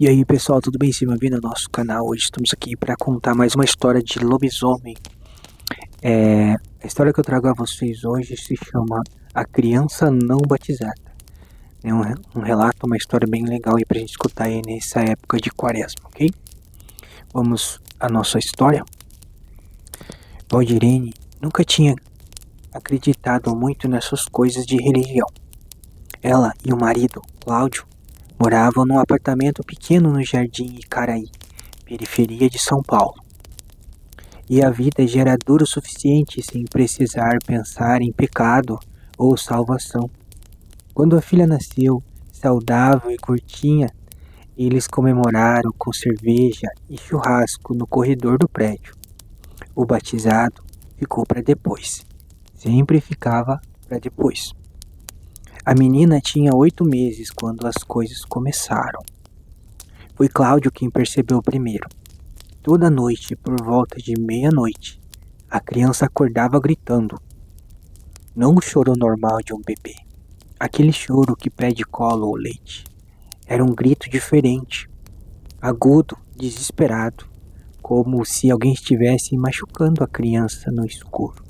E aí pessoal, tudo bem? Seja bem-vindo ao nosso canal. Hoje estamos aqui para contar mais uma história de lobisomem. A história que eu trago a vocês hoje se chama A Criança Não Batizada. É um relato, uma história bem legal aí pra gente escutar aí nessa época de quaresma, ok? Vamos à nossa história. Valdirene nunca tinha acreditado muito nessas coisas de religião. Ela e o marido, Cláudio, moravam num apartamento pequeno no Jardim Icaraí, periferia de São Paulo. E a vida já era dura o suficiente sem precisar pensar em pecado ou salvação. Quando a filha nasceu, saudável e curtinha, eles comemoraram com cerveja e churrasco no corredor do prédio. O batizado ficou para depois. Sempre ficava para depois. A menina tinha 8 meses quando as coisas começaram. Foi Cláudio quem percebeu primeiro. Toda noite, por volta de meia-noite, a criança acordava gritando. Não o choro normal de um bebê. Aquele choro que pede colo ou leite. Era um grito diferente, agudo, desesperado, como se alguém estivesse machucando a criança no escuro.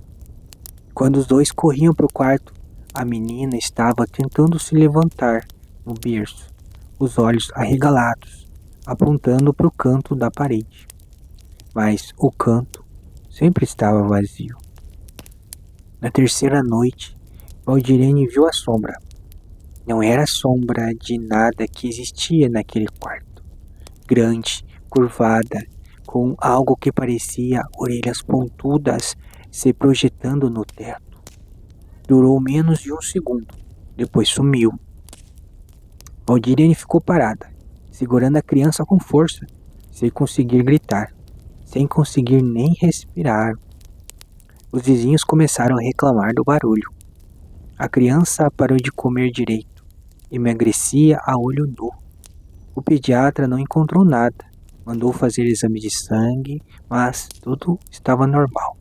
Quando os dois corriam para o quarto, a menina estava tentando se levantar no berço, os olhos arregalados, apontando para o canto da parede. Mas o canto sempre estava vazio. Na terceira noite, Valdirene viu a sombra. Não era sombra de nada que existia naquele quarto. Grande, curvada, com algo que parecia orelhas pontudas se projetando no teto. Durou menos de um segundo, depois sumiu. Valdirene ficou parada, segurando a criança com força, sem conseguir gritar, sem conseguir nem respirar. Os vizinhos começaram a reclamar do barulho. A criança parou de comer direito, emagrecia a olho nu. O pediatra não encontrou nada, mandou fazer exame de sangue, mas tudo estava normal.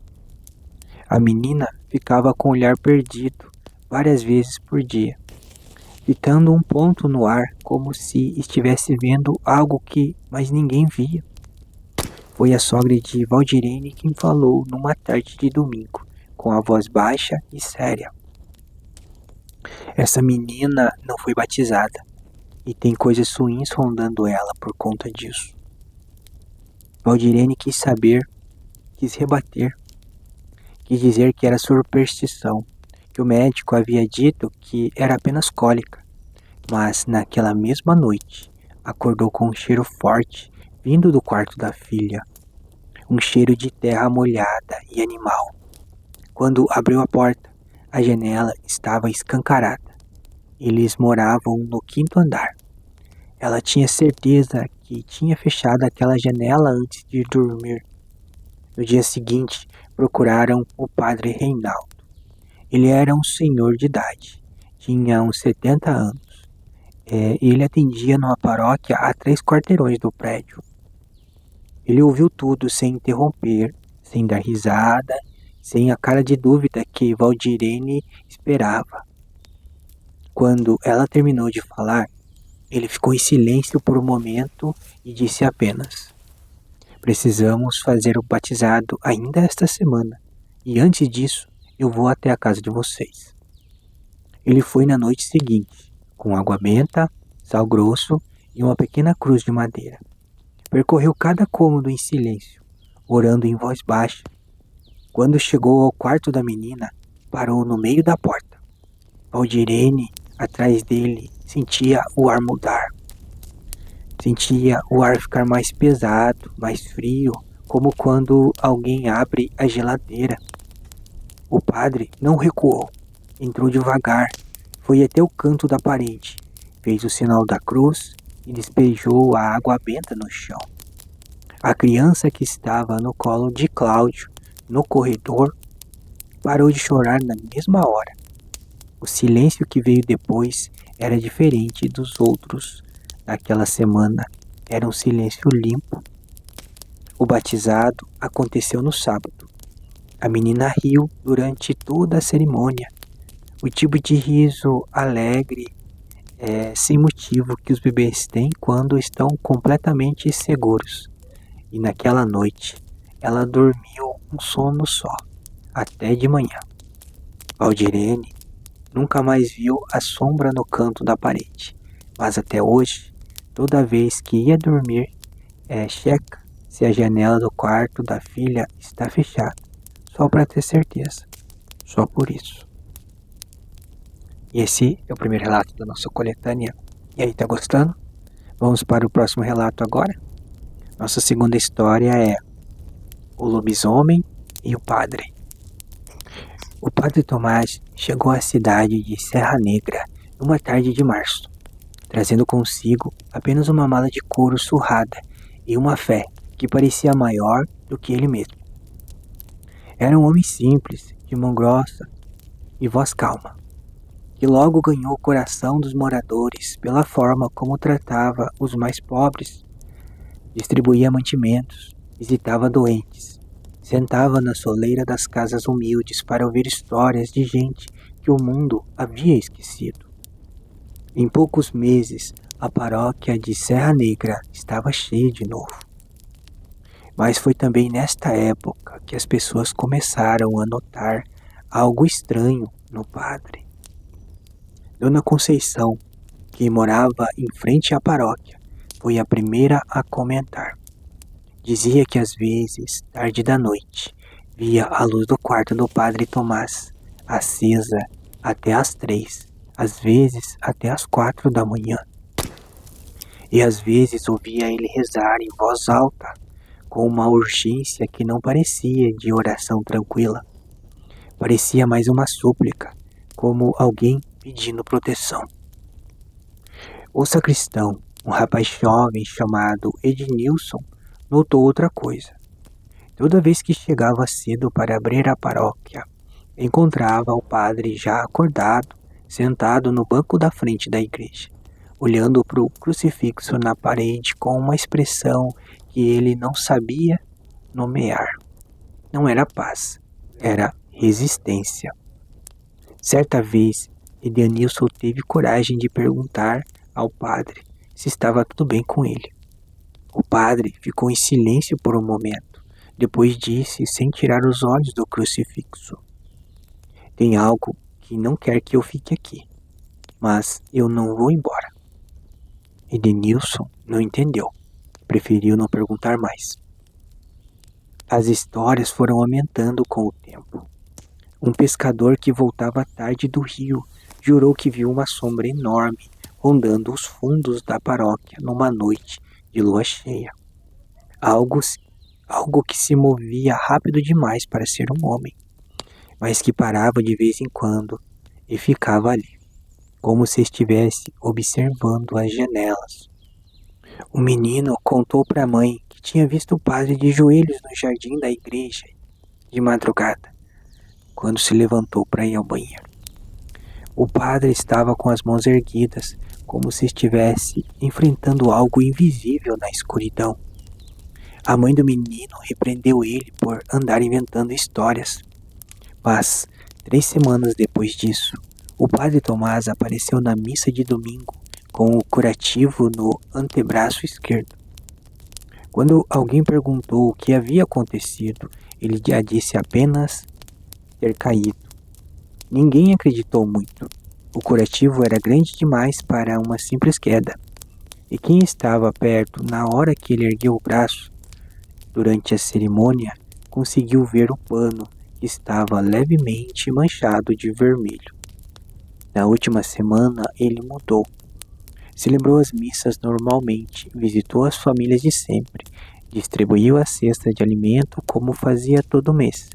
A menina ficava com o olhar perdido várias vezes por dia, fitando um ponto no ar como se estivesse vendo algo que mais ninguém via. Foi a sogra de Valdirene quem falou numa tarde de domingo, com a voz baixa e séria. Essa menina não foi batizada, e tem coisas ruins rondando ela por conta disso. Valdirene quis saber, quis rebater, quis dizer que era superstição, que o médico havia dito que era apenas cólica, mas naquela mesma noite acordou com um cheiro forte vindo do quarto da filha, um cheiro de terra molhada e animal. Quando abriu a porta, a janela estava escancarada. Eles moravam no 5º andar. Ela tinha certeza que tinha fechado aquela janela antes de dormir. No dia seguinte, procuraram o padre Reinaldo. Ele era um senhor de idade, tinha uns 70 anos. Ele atendia numa paróquia a 3 quarteirões do prédio. Ele ouviu tudo sem interromper, sem dar risada, sem a cara de dúvida que Valdirene esperava. Quando ela terminou de falar, ele ficou em silêncio por um momento e disse apenas: Precisamos fazer o batizado ainda esta semana, e antes disso eu vou até a casa de vocês. Ele foi na noite seguinte, com água benta, sal grosso e uma pequena cruz de madeira. Percorreu cada cômodo em silêncio, orando em voz baixa. Quando chegou ao quarto da menina, parou no meio da porta. Valdirene, atrás dele, sentia o ar mudar. Sentia o ar ficar mais pesado, mais frio, como quando alguém abre a geladeira. O padre não recuou. Entrou devagar, foi até o canto da parede, fez o sinal da cruz e despejou a água benta no chão. A criança que estava no colo de Cláudio, no corredor, parou de chorar na mesma hora. O silêncio que veio depois era diferente dos outros daquela semana. Era um silêncio limpo. O batizado aconteceu no sábado. A menina riu durante toda a cerimônia. O tipo de riso alegre, sem motivo que os bebês têm quando estão completamente seguros. E naquela noite, ela dormiu um sono só, até de manhã. Valdirene nunca mais viu a sombra no canto da parede, mas até hoje, toda vez que ia dormir, checa se a janela do quarto da filha está fechada, só para ter certeza, só por isso. E esse é o primeiro relato da nossa coletânea. E aí, tá gostando? Vamos para o próximo relato agora? Nossa segunda história é O Lobisomem e o Padre. O Padre Tomás chegou à cidade de Serra Negra numa tarde de março, trazendo consigo apenas uma mala de couro surrada e uma fé que parecia maior do que ele mesmo. Era um homem simples, de mão grossa e voz calma, que logo ganhou o coração dos moradores pela forma como tratava os mais pobres, distribuía mantimentos, visitava doentes, sentava na soleira das casas humildes para ouvir histórias de gente que o mundo havia esquecido. Em poucos meses, a paróquia de Serra Negra estava cheia de novo. Mas foi também nesta época que as pessoas começaram a notar algo estranho no padre. Dona Conceição, que morava em frente à paróquia, foi a primeira a comentar. Dizia que às vezes, tarde da noite, via a luz do quarto do padre Tomás acesa até às 3, às vezes até às 4 da manhã. E às vezes ouvia ele rezar em voz alta, com uma urgência que não parecia de oração tranquila. Parecia mais uma súplica, como alguém pedindo proteção. O sacristão, um rapaz jovem chamado Ednilson, notou outra coisa. Toda vez que chegava cedo para abrir a paróquia, encontrava o padre já acordado, sentado no banco da frente da igreja, olhando para o crucifixo na parede com uma expressão que ele não sabia nomear. Não era paz, era resistência. Certa vez, Edenilson teve coragem de perguntar ao padre se estava tudo bem com ele. O padre ficou em silêncio por um momento, depois disse, sem tirar os olhos do crucifixo: "Tem algo que não quer que eu fique aqui, mas eu não vou embora." Edenilson não entendeu, preferiu não perguntar mais. As histórias foram aumentando com o tempo. Um pescador que voltava tarde do rio jurou que viu uma sombra enorme rondando os fundos da paróquia numa noite de lua cheia. Algo que se movia rápido demais para ser um homem, mas que parava de vez em quando e ficava ali, como se estivesse observando as janelas. O menino contou para a mãe que tinha visto o padre de joelhos no jardim da igreja de madrugada, quando se levantou para ir ao banheiro. O padre estava com as mãos erguidas, como se estivesse enfrentando algo invisível na escuridão. A mãe do menino repreendeu ele por andar inventando histórias. Mas, 3 semanas depois disso, o padre Tomás apareceu na missa de domingo com o curativo no antebraço esquerdo. Quando alguém perguntou o que havia acontecido, ele já disse apenas ter caído. Ninguém acreditou muito. O curativo era grande demais para uma simples queda. E quem estava perto na hora que ele ergueu o braço, durante a cerimônia, conseguiu ver o pano que estava levemente manchado de vermelho. Na última semana, ele mudou. Celebrou as missas normalmente, visitou as famílias de sempre, distribuiu a cesta de alimento como fazia todo mês.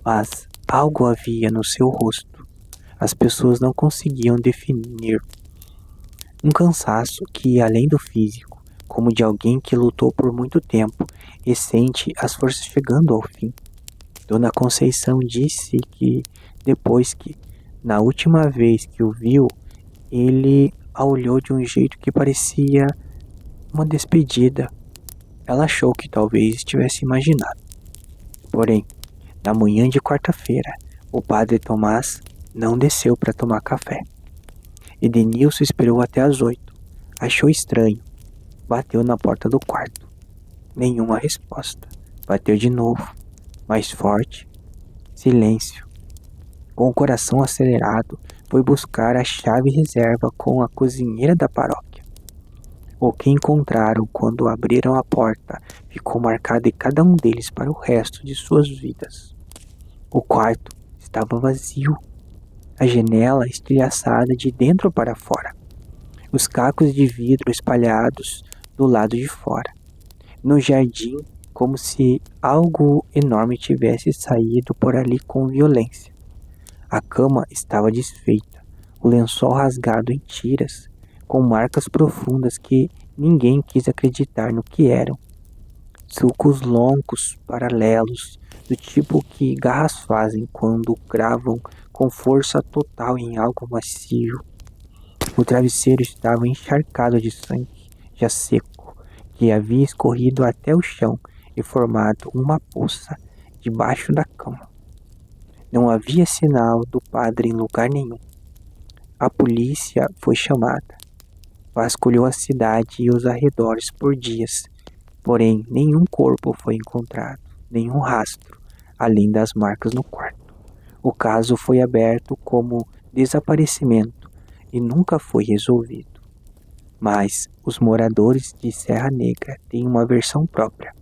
Mas algo havia no seu rosto. As pessoas não conseguiam definir. Um cansaço que ia além do físico, como de alguém que lutou por muito tempo e sente as forças chegando ao fim. Dona Conceição disse que depois que, na última vez que o viu, ele a olhou de um jeito que parecia uma despedida. Ela achou que talvez estivesse imaginado. Porém, na manhã de quarta-feira, o padre Tomás não desceu para tomar café. Edenilson esperou até às 8. Achou estranho. Bateu na porta do quarto. Nenhuma resposta. Bateu de novo, mais forte. Silêncio. Com o coração acelerado, foi buscar a chave reserva com a cozinheira da paróquia. O que encontraram quando abriram a porta ficou marcado em cada um deles para o resto de suas vidas. O quarto estava vazio, a janela estilhaçada de dentro para fora, os cacos de vidro espalhados do lado de fora. No jardim, como se algo enorme tivesse saído por ali com violência. A cama estava desfeita, o lençol rasgado em tiras, com marcas profundas que ninguém quis acreditar no que eram. Sulcos longos, paralelos, do tipo que garras fazem quando cravam com força total em algo macio. O travesseiro estava encharcado de sangue, já seco, que havia escorrido até o chão e formado uma poça debaixo da cama. Não havia sinal do padre em lugar nenhum. A polícia foi chamada. Vasculhou a cidade e os arredores por dias, porém nenhum corpo foi encontrado, nenhum rastro, além das marcas no quarto. O caso foi aberto como desaparecimento e nunca foi resolvido. Mas os moradores de Serra Negra têm uma versão própria.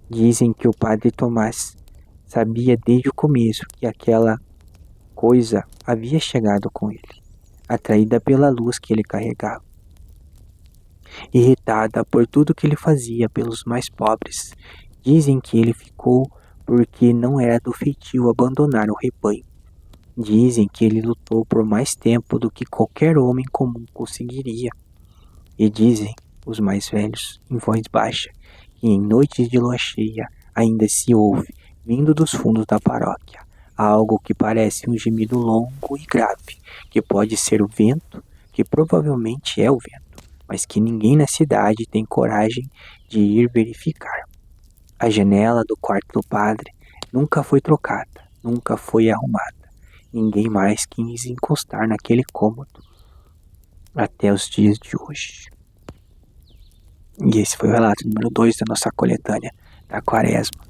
Dizem que o padre Tomás sabia desde o começo que aquela coisa havia chegado com ele, atraída pela luz que ele carregava. Irritada por tudo que ele fazia pelos mais pobres, dizem que ele ficou porque não era do feitio abandonar o rebanho. Dizem que ele lutou por mais tempo do que qualquer homem comum conseguiria. E dizem, os mais velhos, em voz baixa, que em noites de lua cheia ainda se ouve, vindo dos fundos da paróquia, algo que parece um gemido longo e grave, que pode ser o vento, que provavelmente é o vento, mas que ninguém na cidade tem coragem de ir verificar. A janela do quarto do padre nunca foi trocada, nunca foi arrumada. Ninguém mais quis encostar naquele cômodo até os dias de hoje. E esse foi o relato número 2 da nossa coletânea da Quaresma,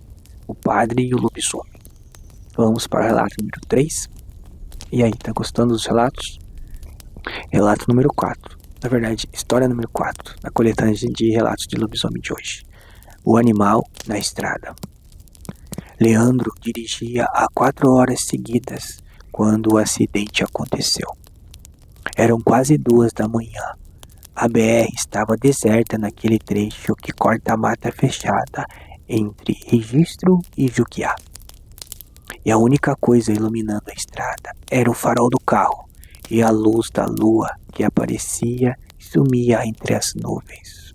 o padre e o lobisomem. Vamos para o relato número 3. E aí, tá gostando dos relatos? Relato número 4. Na verdade, história número 4 da coletânea de relatos de lobisomem de hoje. O animal na estrada. Leandro dirigia há 4 horas seguidas quando o acidente aconteceu. Eram quase 2 da manhã. A BR estava deserta naquele trecho que corta a mata fechada entre Registro e Juquiá. E a única coisa iluminando a estrada era o farol do carro e a luz da lua que aparecia e sumia entre as nuvens.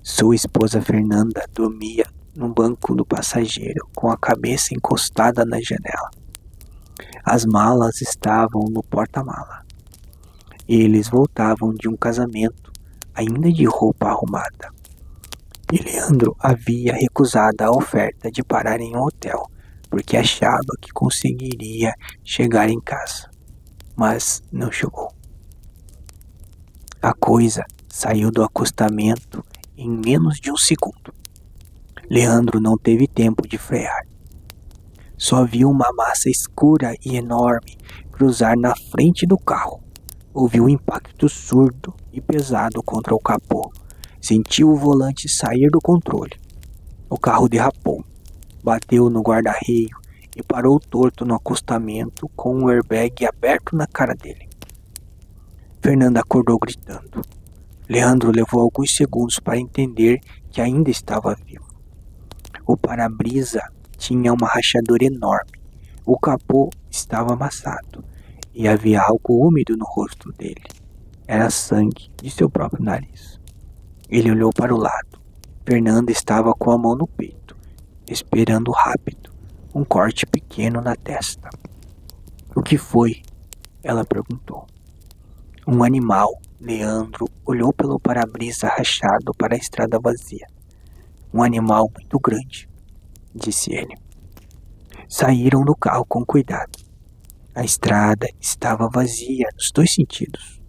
Sua esposa Fernanda dormia no banco do passageiro com a cabeça encostada na janela. As malas estavam no porta-mala. Eles voltavam de um casamento, ainda de roupa arrumada. E Leandro havia recusado a oferta de parar em um hotel, porque achava que conseguiria chegar em casa. Mas não chegou. A coisa saiu do acostamento em menos de um segundo. Leandro não teve tempo de frear. Só viu uma massa escura e enorme cruzar na frente do carro. Ouviu um impacto surdo e pesado contra o capô. Sentiu o volante sair do controle. O carro derrapou, bateu no guarda-reio e parou torto no acostamento com o airbag aberto na cara dele. Fernanda acordou gritando. Leandro levou alguns segundos para entender que ainda estava vivo. O para-brisa tinha uma rachadura enorme. O capô estava amassado e havia algo úmido no rosto dele. Era sangue de seu próprio nariz. Ele olhou para o lado. Fernanda estava com a mão no peito, esperando rápido, um corte pequeno na testa. O que foi? Ela perguntou. Um animal. Leandro olhou pelo para-brisa rachado para a estrada vazia. Um animal muito grande, disse ele. Saíram do carro com cuidado. A estrada estava vazia nos 2 sentidos.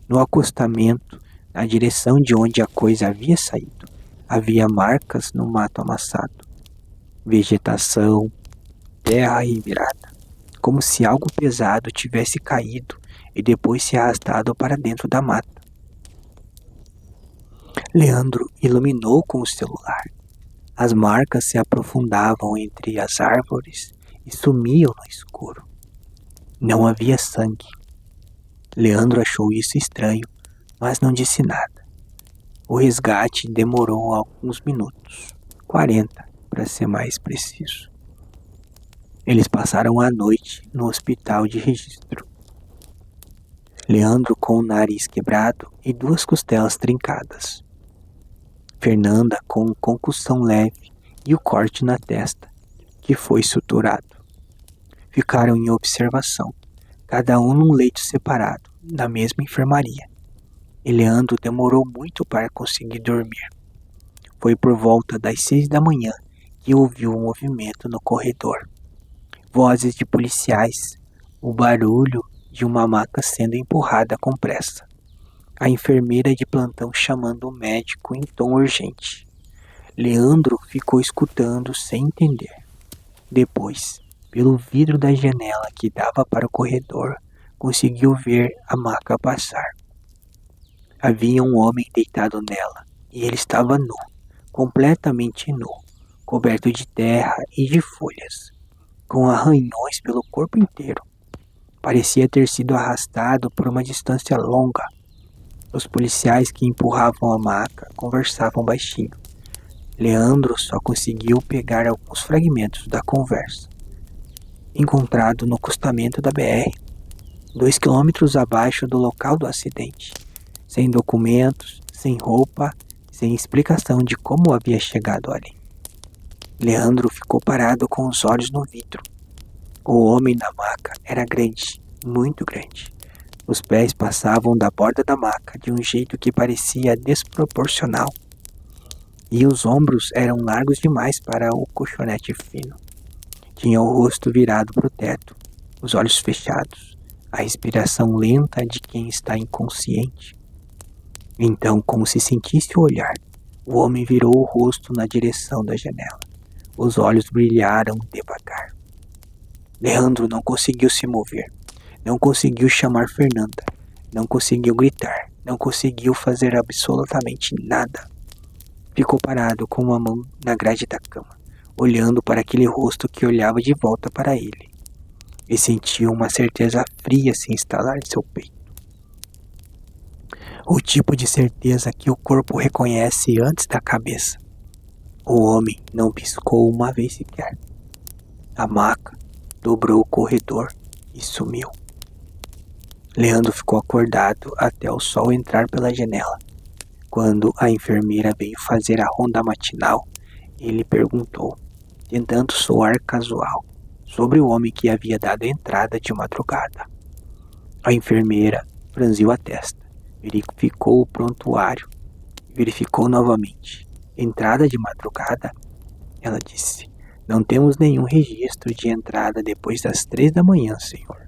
No acostamento, na direção de onde a coisa havia saído, havia marcas no mato amassado, vegetação, terra revirada, como se algo pesado tivesse caído e depois se arrastado para dentro da mata. Leandro iluminou com o celular. As marcas se aprofundavam entre as árvores e sumiam no escuro. Não havia sangue. Leandro achou isso estranho, mas não disse nada. O resgate demorou alguns minutos, 40 para ser mais preciso. Eles passaram a noite no hospital de registro. Leandro com o nariz quebrado e 2 costelas trincadas. Fernanda com concussão leve e o corte na testa, que foi suturado. Ficaram em observação, cada um num leito separado, na mesma enfermaria. E Leandro demorou muito para conseguir dormir. Foi por volta das 6 da manhã que ouviu um movimento no corredor. Vozes de policiais, o barulho de uma maca sendo empurrada com pressa. A enfermeira de plantão chamando o médico em tom urgente. Leandro ficou escutando sem entender. Depois, pelo vidro da janela que dava para o corredor, conseguiu ver a maca passar. Havia um homem deitado nela, e ele estava nu, completamente nu, coberto de terra e de folhas, com arranhões pelo corpo inteiro. Parecia ter sido arrastado por uma distância longa. Os policiais que empurravam a maca conversavam baixinho. Leandro só conseguiu pegar alguns fragmentos da conversa. Encontrado no acostamento da BR, 2 quilômetros abaixo do local do acidente, sem documentos, sem roupa, sem explicação de como havia chegado ali. Leandro ficou parado com os olhos no vidro. O homem da maca era grande, muito grande. Os pés passavam da borda da maca de um jeito que parecia desproporcional. E os ombros eram largos demais para o colchonete fino. Tinha o rosto virado para o teto, os olhos fechados, a respiração lenta de quem está inconsciente. Então, como se sentisse o olhar, o homem virou o rosto na direção da janela. Os olhos brilharam devagar. Leandro não conseguiu se mover. Não conseguiu chamar Fernanda. Não conseguiu gritar. Não conseguiu fazer absolutamente nada. Ficou parado com uma mão na grade da cama, olhando para aquele rosto que olhava de volta para ele. E sentiu uma certeza fria se instalar em seu peito. O tipo de certeza que o corpo reconhece antes da cabeça. O homem não piscou uma vez sequer. A maca dobrou o corredor e sumiu. Leandro ficou acordado até o sol entrar pela janela. Quando a enfermeira veio fazer a ronda matinal, ele perguntou, tentando soar casual, sobre o homem que havia dado a entrada de madrugada. A enfermeira franziu a testa, verificou o prontuário, verificou novamente. Entrada de madrugada? Ela disse, não temos nenhum registro de entrada depois das 3 da manhã, senhor.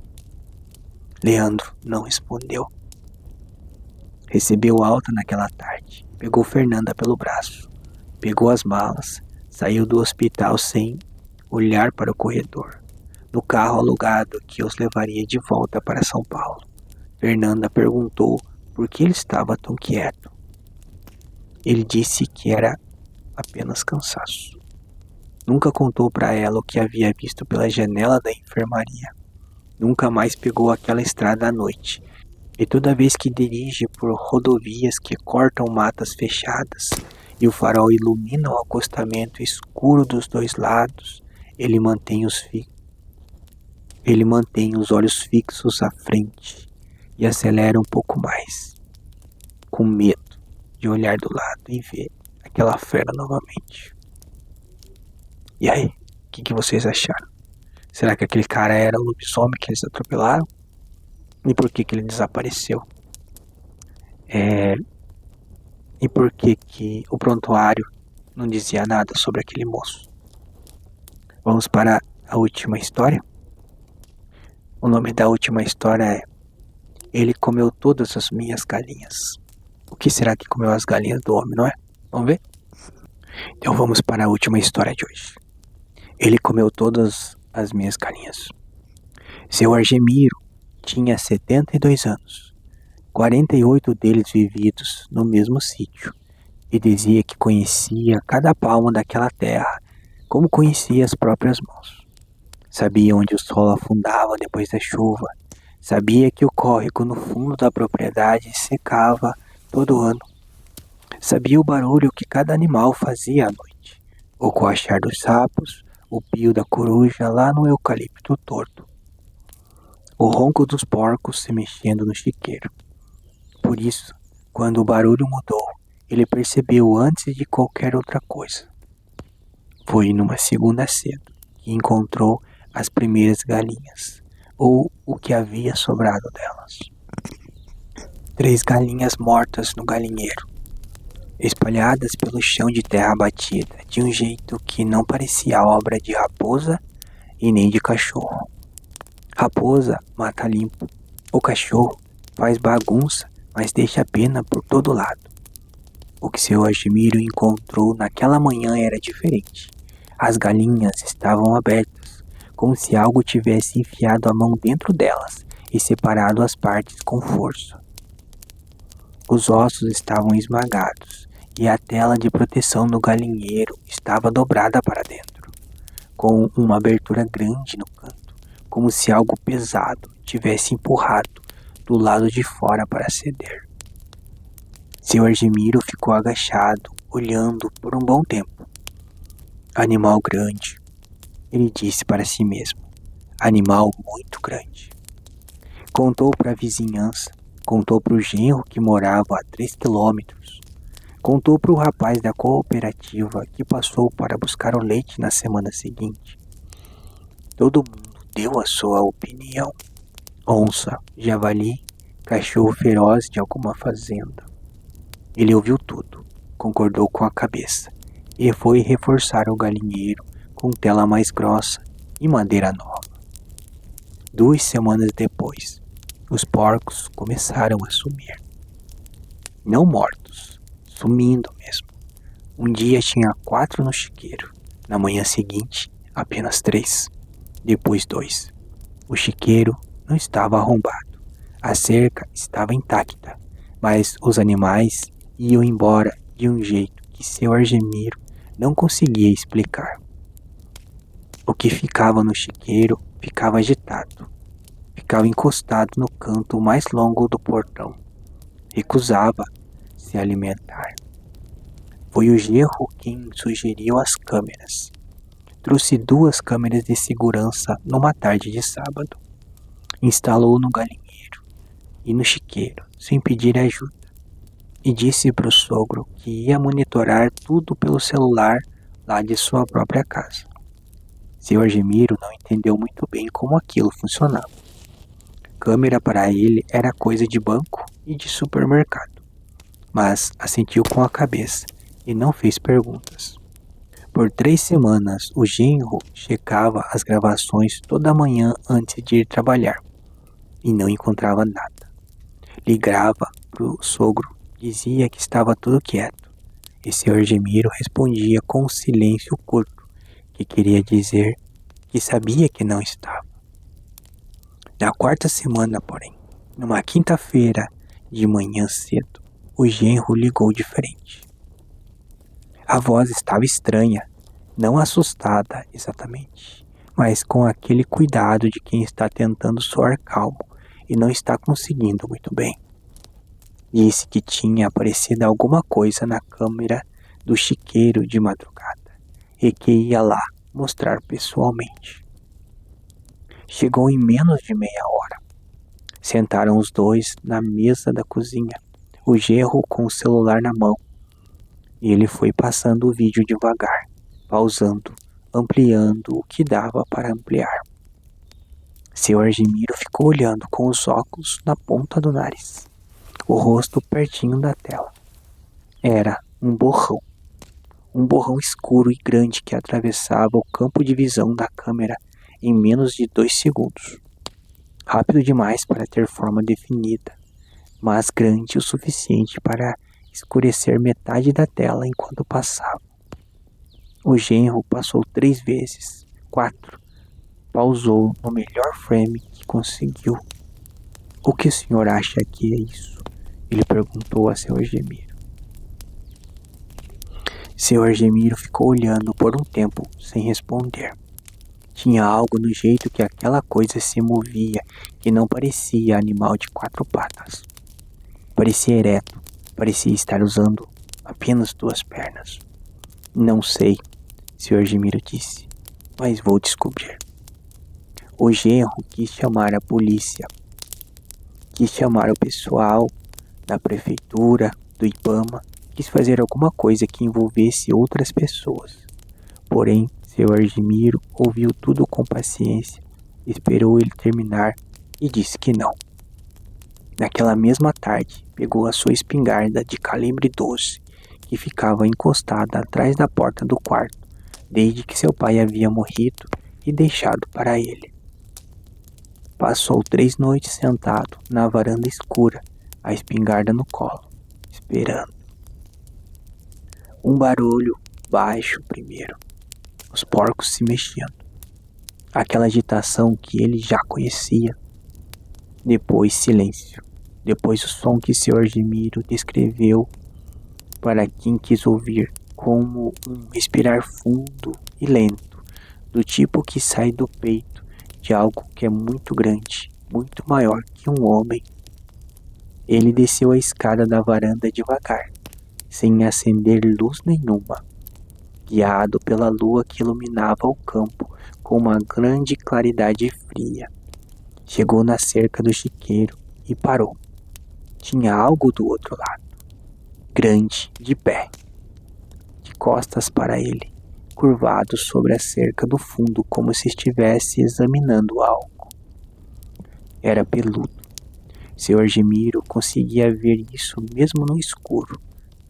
Leandro não respondeu. Recebeu alta naquela tarde, pegou Fernanda pelo braço, pegou as malas, saiu do hospital sem olhar para o corredor, no carro alugado que os levaria de volta para São Paulo. Fernanda perguntou por que ele estava tão quieto. Ele disse que era apenas cansaço. Nunca contou para ela o que havia visto pela janela da enfermaria. Nunca mais pegou aquela estrada à noite. E toda vez que dirige por rodovias que cortam matas fechadas e o farol ilumina o acostamento escuro dos 2 lados, ele mantém os olhos fixos à frente e acelera um pouco mais, com medo de olhar do lado e ver aquela fera novamente. E aí, o que vocês acharam? Será que aquele cara era o lobisomem que eles atropelaram? E por que ele desapareceu? E por que o prontuário não dizia nada sobre aquele moço? Vamos para a última história? O nome da última história é Ele comeu todas as minhas galinhas. O que será que comeu as galinhas do homem, não é? Vamos ver? Então vamos para a última história de hoje. Ele comeu todas as minhas galinhas. Seu Argemiro tinha 72 anos, 48 deles vividos no mesmo sítio, e dizia que conhecia cada palmo daquela terra como conhecia as próprias mãos. Sabia onde o sol afundava depois da chuva, sabia que o córrego no fundo da propriedade secava todo ano. Sabia o barulho que cada animal fazia à noite, o coachar dos sapos, o pio da coruja lá no eucalipto torto, o ronco dos porcos se mexendo no chiqueiro. Por isso, quando o barulho mudou, ele percebeu antes de qualquer outra coisa. Foi numa segunda cedo que encontrou as primeiras galinhas, ou o que havia sobrado delas. 3 galinhas mortas no galinheiro, espalhadas pelo chão de terra batida, de um jeito que não parecia obra de raposa e nem de cachorro. Raposa mata limpo, o cachorro faz bagunça, mas deixa pena por todo lado. O que seu Argemiro encontrou naquela manhã era diferente. As galinhas estavam abertas, como se algo tivesse enfiado a mão dentro delas e separado as partes com força. Os ossos estavam esmagados e a tela de proteção do galinheiro estava dobrada para dentro, com uma abertura grande no canto, como se algo pesado tivesse empurrado do lado de fora para ceder. Seu Argemiro ficou agachado, olhando por um bom tempo. Animal grande, ele disse para si mesmo. Animal muito grande. Contou para a vizinhança, contou para o genro que morava a 3 quilômetros, contou para o rapaz da cooperativa que passou para buscar o leite na semana seguinte. Todo mundo deu a sua opinião. Onça, javali, cachorro feroz de alguma fazenda. Ele ouviu tudo, concordou com a cabeça e foi reforçar o galinheiro com tela mais grossa e madeira nova. 2 semanas depois, os porcos começaram a sumir. Não mortos, sumindo mesmo. Um dia tinha 4 no chiqueiro, na manhã seguinte apenas 3, depois 2. O chiqueiro não estava arrombado, a cerca estava intacta, mas os animais iam embora de um jeito que seu Argemiro não conseguia explicar. O que ficava no chiqueiro ficava agitado, ficava encostado no canto mais longo do portão, recusava se alimentar. Foi o genro quem sugeriu as câmeras. Trouxe 2 câmeras de segurança numa tarde de sábado. Instalou no galinheiro e no chiqueiro, sem pedir ajuda. E disse para o sogro que ia monitorar tudo pelo celular lá de sua própria casa. Seu Argemiro não entendeu muito bem como aquilo funcionava. Câmera para ele era coisa de banco e de supermercado, mas assentiu com a cabeça e não fez perguntas. Por 3 semanas, o genro checava as gravações toda manhã antes de ir trabalhar e não encontrava nada. Ligava para o sogro, dizia que estava tudo quieto, e seu Argemiro respondia com um silêncio curto, que queria dizer que sabia que não estava. Na 4ª semana, porém, numa quinta-feira de manhã cedo, o genro ligou diferente. A voz estava estranha, não assustada exatamente, mas com aquele cuidado de quem está tentando soar calmo e não está conseguindo muito bem. Disse que tinha aparecido alguma coisa na câmera do chiqueiro de madrugada e que ia lá mostrar pessoalmente. Chegou em menos de meia hora. Sentaram os dois na mesa da cozinha, o genro com o celular na mão, e ele foi passando o vídeo devagar, pausando, ampliando o que dava para ampliar. Seu Argemiro ficou olhando com os óculos na ponta do nariz, o rosto pertinho da tela. Era um borrão escuro e grande que atravessava o campo de visão da câmera em menos de 2 segundos. rápido demais para ter forma definida, mas grande o suficiente para escurecer metade da tela enquanto passava. O genro passou 3 vezes, 4, pausou no melhor frame que conseguiu. O que o senhor acha que é isso? Ele perguntou a seu Argemiro. Seu Argemiro ficou olhando por um tempo sem responder. Tinha algo no jeito que aquela coisa se movia que não parecia animal de 4 patas. Parecia ereto, parecia estar usando apenas 2 pernas. Não sei, seu Argemiro disse, mas vou descobrir. O genro quis chamar a polícia, quis chamar o pessoal da prefeitura, do IBAMA, quis fazer alguma coisa que envolvesse outras pessoas. Porém, seu Argemiro ouviu tudo com paciência, esperou ele terminar e disse que não. Naquela mesma tarde, pegou a sua espingarda de calibre 12, que ficava encostada atrás da porta do quarto, desde que seu pai havia morrido e deixado para ele. Passou 3 noites sentado na varanda escura, a espingarda no colo, esperando. Um barulho baixo primeiro, os porcos se mexendo. Aquela agitação que ele já conhecia. Depois silêncio. Depois o som que seu Argemiro descreveu para quem quis ouvir como um respirar fundo e lento, do tipo que sai do peito de algo que é muito grande, muito maior que um homem. Ele desceu a escada da varanda devagar, sem acender luz nenhuma, guiado pela lua que iluminava o campo com uma grande claridade fria. Chegou na cerca do chiqueiro e parou. Tinha algo do outro lado, grande, de pé, de costas para ele, curvado sobre a cerca do fundo como se estivesse examinando algo. Era peludo. Seu Argemiro conseguia ver isso mesmo no escuro.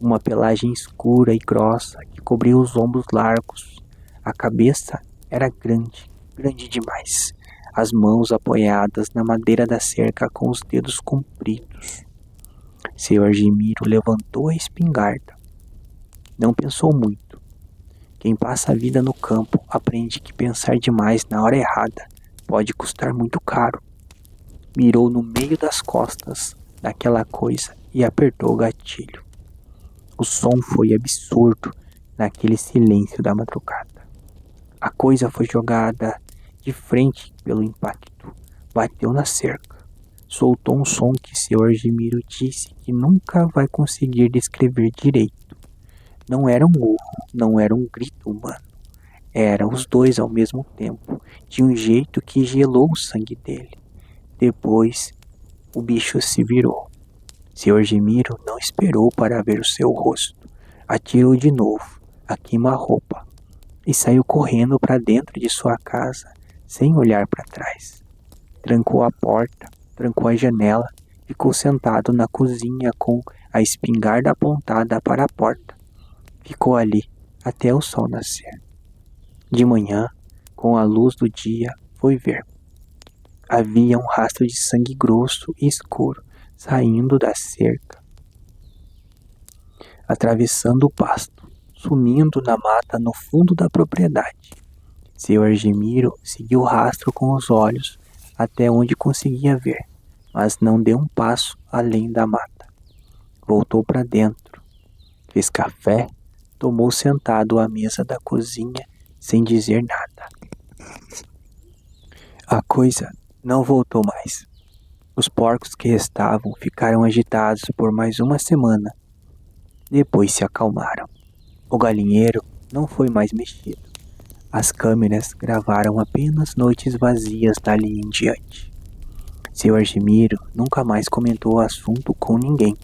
Uma pelagem escura e grossa que cobria os ombros largos. A cabeça era grande, grande demais. As mãos apoiadas na madeira da cerca com os dedos compridos. Seu Argemiro levantou a espingarda. Não pensou muito. Quem passa a vida no campo aprende que pensar demais na hora errada pode custar muito caro. Mirou no meio das costas daquela coisa e apertou o gatilho. O som foi absurdo naquele silêncio da madrugada. A coisa foi jogada de frente pelo impacto, bateu na cerca, soltou um som que seu Argemiro disse que nunca vai conseguir descrever direito. Não era um urro, não era um grito humano. Eram os dois ao mesmo tempo, de um jeito que gelou o sangue dele. Depois, o bicho se virou. Seu Argemiro não esperou para ver o seu rosto. Atirou de novo, a queima-roupa, e saiu correndo para dentro de sua casa, sem olhar para trás. Trancou a porta, trancou a janela, ficou sentado na cozinha com a espingarda apontada para a porta. Ficou ali até o sol nascer. De manhã, com a luz do dia, foi ver. Havia um rastro de sangue grosso e escuro saindo da cerca, atravessando o pasto, sumindo na mata no fundo da propriedade. Seu Argemiro seguiu o rastro com os olhos até onde conseguia ver, mas não deu um passo além da mata. Voltou para dentro, fez café, tomou sentado à mesa da cozinha sem dizer nada. A coisa não voltou mais. Os porcos que restavam ficaram agitados por mais uma semana. Depois se acalmaram. O galinheiro não foi mais mexido. As câmeras gravaram apenas noites vazias dali em diante. Seu Argemiro nunca mais comentou o assunto com ninguém.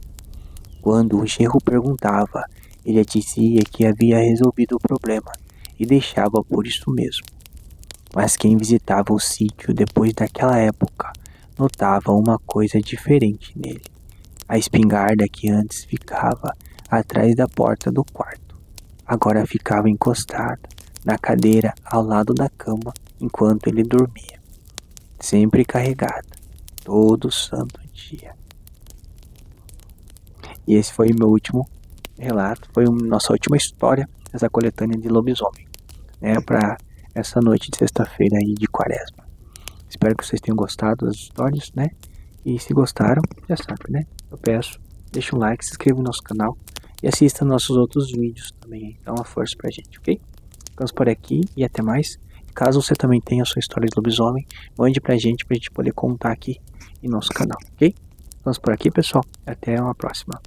Quando o genro perguntava, ele dizia que havia resolvido o problema e deixava por isso mesmo. Mas quem visitava o sítio depois daquela época notava uma coisa diferente nele. A espingarda que antes ficava atrás da porta do quarto, agora ficava encostada na cadeira ao lado da cama enquanto ele dormia, sempre carregada, todo santo dia. E esse foi o meu último relato, foi nossa última história dessa coletânea de lobisomem, né, para essa noite de sexta-feira aí de quaresma. Espero que vocês tenham gostado das histórias, né? E se gostaram, já sabe, né? Eu peço, deixa um like, se inscreva no nosso canal e assista nossos outros vídeos também. Dá uma força pra gente, ok? Ficamos por aqui e até mais. Caso você também tenha a sua história de lobisomem, mande pra gente poder contar aqui em nosso canal, ok? Ficamos por aqui, pessoal. Até uma próxima.